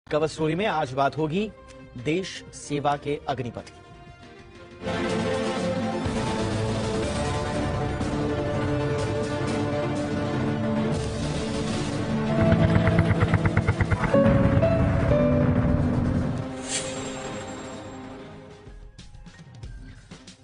Cover story में आज बात होगी देश सेवा के अग्निपथ की।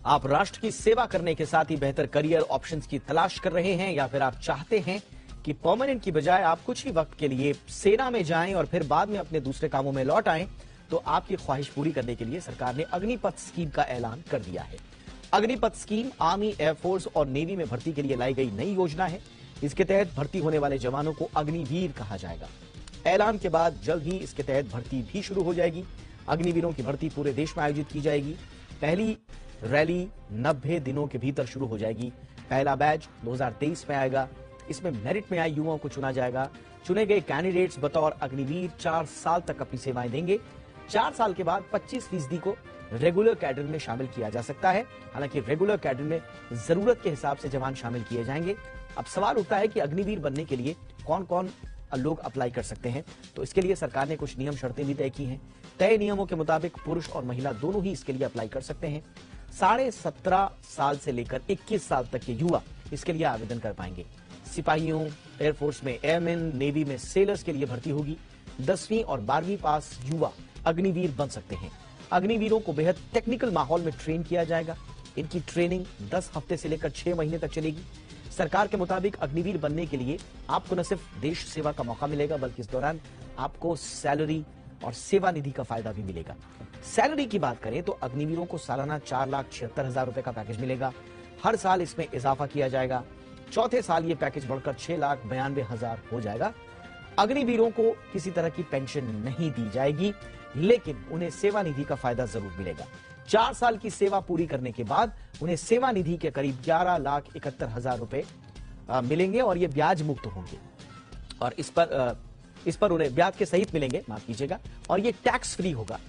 आप राष्ट्र की सेवा करने के साथ ही बेहतर करियर ऑप्शंस की तलाश कर रहे हैं, या फिर आप चाहते हैं कि परमानेंट की बजाय आप कुछ ही वक्त के लिए सेना में जाएं और फिर बाद में अपने दूसरे कामों में लौट आएं, तो आपकी ख्वाहिश पूरी करने के लिए सरकार ने अग्निपथ स्कीम का ऐलान कर दिया है। अग्निपथ स्कीम आर्मी, एयरफोर्स और नेवी में भर्ती के लिए लाई गई नई योजना है। इसके तहत भर्ती होने वाले जवानों को अग्निवीर कहा जाएगा। ऐलान के बाद जल्द ही इसके तहत भर्ती भी शुरू हो जाएगी। अग्निवीरों की भर्ती पूरे देश में आयोजित की जाएगी। पहली रैली 90 दिनों के भीतर शुरू हो जाएगी। पहला बैच 2023 में आएगा। इसमें मेरिट में आए युवाओं को चुना जाएगा। चुने गए कैंडिडेट्स बतौर अग्निवीर 4 साल तक अपनी सेवाएं देंगे। 4 साल के बाद 25% को रेगुलर कैडर में शामिल किया जा सकता है। हालांकि रेगुलर कैडर में जरूरत के हिसाब से जवान शामिल किए जाएंगे। अब सवाल उठता है कि अग्निवीर बनने के लिए कौन कौन लोग अप्लाई कर सकते हैं। तो इसके लिए सरकार ने कुछ नियम शर्तें भी तय की हैं। तय नियमों के मुताबिक पुरुष और महिला दोनों ही इसके लिए अप्लाई कर सकते हैं। 17.5 साल से लेकर 21 साल तक के युवा इसके लिए आवेदन कर पाएंगे। सिपाहियों, एयरफोर्स में एयरमैन, नेवी में सेलर्स के लिए भर्ती होगी। 10वीं और 12वीं पास युवा अग्निवीर बन सकते हैं। अग्निवीरों को बेहद टेक्निकल माहौल में ट्रेन किया जाएगा। इनकी ट्रेनिंग 10 हफ्ते से लेकर 6 महीने तक चलेगी। सरकार के मुताबिक अग्निवीर बनने के लिए आपको न सिर्फ देश सेवा का मौका मिलेगा, बल्कि इस दौरान आपको सैलरी और सेवा निधि का फायदा भी मिलेगा। सैलरी की बात करें तो अग्निवीरों को सालाना 4,76,000 रुपए का पैकेज मिलेगा। हर साल इसमें इजाफा किया जाएगा। चौथे साल ये पैकेज बढ़कर 6,92,000 हो जाएगा। अग्निवीरों को किसी तरह की पेंशन नहीं दी जाएगी, लेकिन उन्हें सेवा निधि का फायदा जरूर मिलेगा। 4 साल की सेवा पूरी करने के बाद उन्हें सेवा निधि के करीब 11,71,000 रुपए मिलेंगे और ये ब्याज मुक्त होंगे। और इस पर उन्हें ब्याज के सहित मिलेंगे, माफ कीजिएगा, और ये टैक्स फ्री होगा।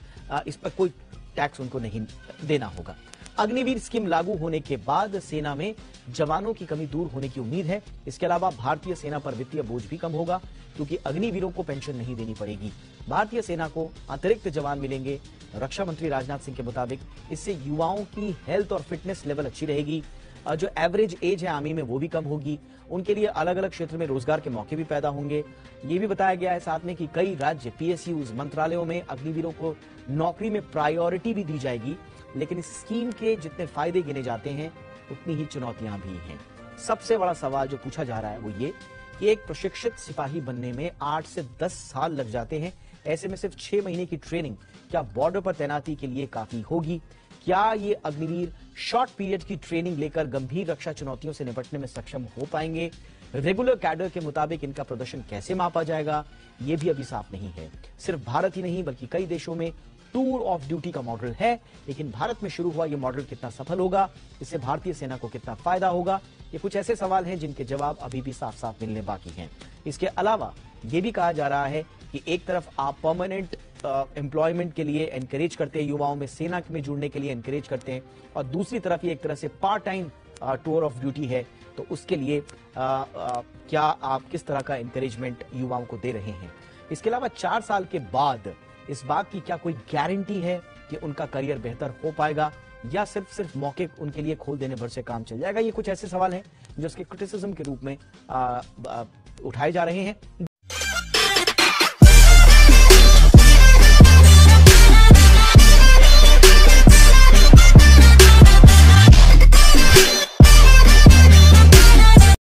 इस पर कोई टैक्स उनको नहीं देना होगा। अग्निवीर स्कीम लागू होने के बाद सेना में जवानों की कमी दूर होने की उम्मीद है। इसके अलावा भारतीय सेना पर वित्तीय बोझ भी कम होगा, क्योंकि अग्निवीरों को पेंशन नहीं देनी पड़ेगी। भारतीय सेना को अतिरिक्त जवान मिलेंगे। रक्षा मंत्री राजनाथ सिंह के मुताबिक इससे युवाओं की हेल्थ और फिटनेस लेवल अच्छी रहेगी। जो एवरेज एज है आर्मी में वो भी कम होगी। उनके लिए अलग अलग क्षेत्र में रोजगार के मौके भी पैदा होंगे। ये भी बताया गया है साथ में कि कई राज्य PSUs मंत्रालयों में अग्निवीरों को नौकरी में प्रायोरिटी भी दी जाएगी। लेकिन इस स्कीम के जितने फायदे गिने जाते हैं, उतनी ही चुनौतियां भी हैं। सबसे बड़ा सवाल जो पूछा जा रहा है वो ये कि एक प्रशिक्षित सिपाही बनने में 8 से 10 साल लग जाते हैं। ऐसे में सिर्फ 6 महीने की ट्रेनिंग क्या बॉर्डर पर तैनाती के लिए काफी होगी? क्या ये अग्निवीर शॉर्ट पीरियड की ट्रेनिंग लेकर गंभीर रक्षा चुनौतियों से निपटने में सक्षम हो पाएंगे? रेगुलर कैडर के मुताबिक इनका प्रदर्शन कैसे मापा जाएगा, ये भी अभी साफ नहीं है। सिर्फ भारत ही नहीं बल्कि कई देशों में टूर ऑफ ड्यूटी का मॉडल है, लेकिन भारत में शुरू हुआ ये मॉडल कितना सफल होगा, इससे भारतीय सेना को कितना फायदा होगा, ये कुछ ऐसे सवाल हैं जिनके जवाब अभी भी साफ साफ मिलने बाकी हैं। इसके अलावा ये भी कहा जा रहा है कि एक तरफ आप परमानेंट एम्प्लॉयमेंट के लिए एनकरेज करते हैं, युवाओं में सेना में जुड़ने के लिए एनकरेज करते हैं, और दूसरी तरफ ये एक तरह से part time tour of duty है। तो उसके लिए क्या आप किस तरह का एनकरेजमेंट युवाओं को दे रहे हैं? इसके अलावा 4 साल के बाद इस बात की क्या कोई गारंटी है कि उनका करियर बेहतर हो पाएगा, या सिर्फ मौके उनके लिए खोल देने भर से काम चल जाएगा? ये कुछ ऐसे सवाल हैं जो उसके क्रिटिसिज्म के रूप में उठाए जा रहे हैं।